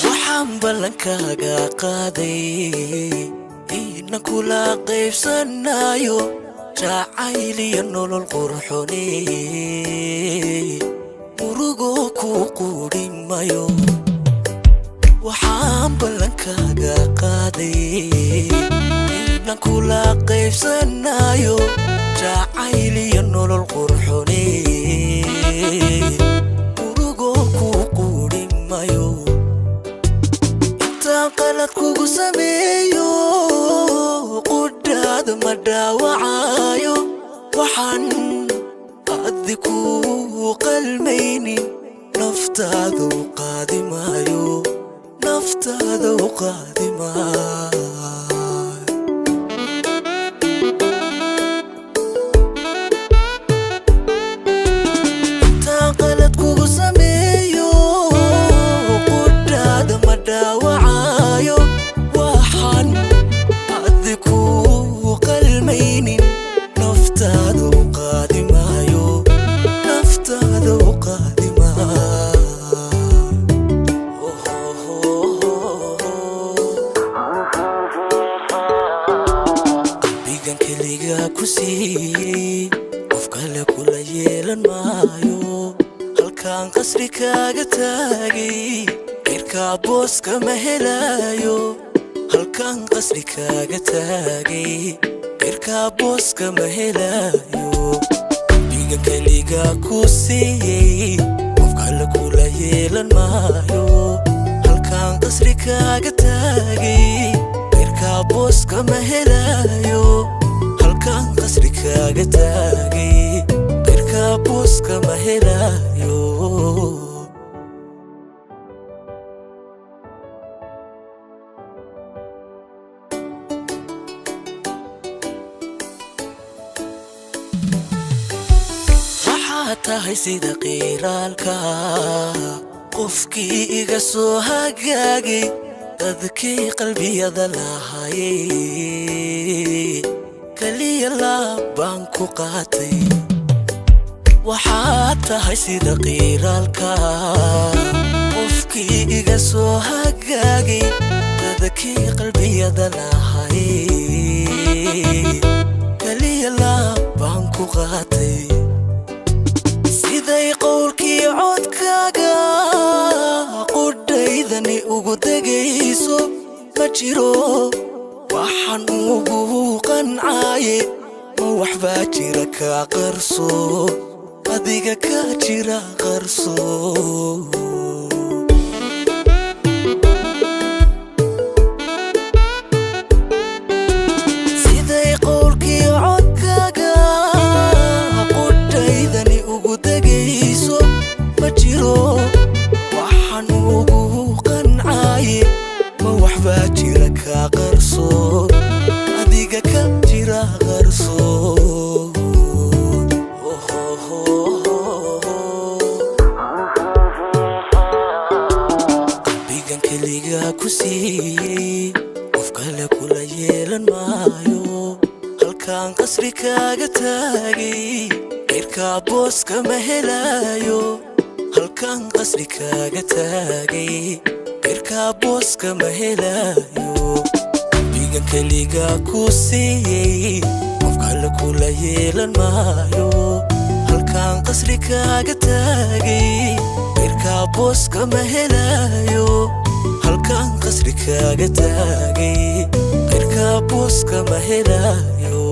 waxaan ballankaaga qaaday inaan kula qaybsanayo jacayl iyo nolol qurxoon murugo ku qudhimayo waxaan ballankaaga qaaday inaan kula qaybsanayo jacayl iyo nolol qurxoon murugo ku qudhimayo intaan qalad kugu sameeyo qudhaada ma dhaawacayo waxaan adigu qalmaynin naftaada u qaadi maayo naftaada u qaadi maayo intaan qalad kugu sameeyo qudhaada ma dhaawacayo waxaan adigu qalmaynin naftaada u qaadi maayo naftaada u qaadi maayo qalbigan keliga ku siiyey qof kale kula yeelan maayo halkaan qasri kaaga taagay cirkaa booska ma helayo halkaan qasri kaaga taagay cirkaa booska ma helayo qalbigan keliga ku siiyey qof kale kula yeelan maayo halkaan qasri kaaga taagay cirkaa booska ma helayo halkaan qasri kaaga taagay cirkaa booska ma helayo tahay sida qiiraalka qofkii iga soo hagaagay dadkii qalbiyada lahaayay kaliya laabaan ku qaatay waxaad tahay sida qiiraalka qofkii iga soo hagaagay dadkii qalbiyada lahaayay kaliya laabaan ku qaatay siday qowlkii codkaaga qudhaydani ugu degayso ma jiro waxaan ugu qancaaye ma waxbaa jira kaa qarso adiga kaa jira qarso siday qowlkii codkaaga qudhaydani ugu degayso ma jiro waxaan ugu qancaaye ma waxbaa jira kaa qarso adiga ka jira qarso qalbigan keliga ku siiyey qof kale kula yeelan maayo halkaan qasri kaaga taagay cirkaa booska ma helayo halkaan qasri kaaga taagay cirkaa booska ma helayo qalbigan keliga ku siiyey qof kale kula yeelan maayo halkaan qasri kaaga taagay cirkaa booska ma helayo halkaan qasri kaaga taagay cirkaa booska ma helayo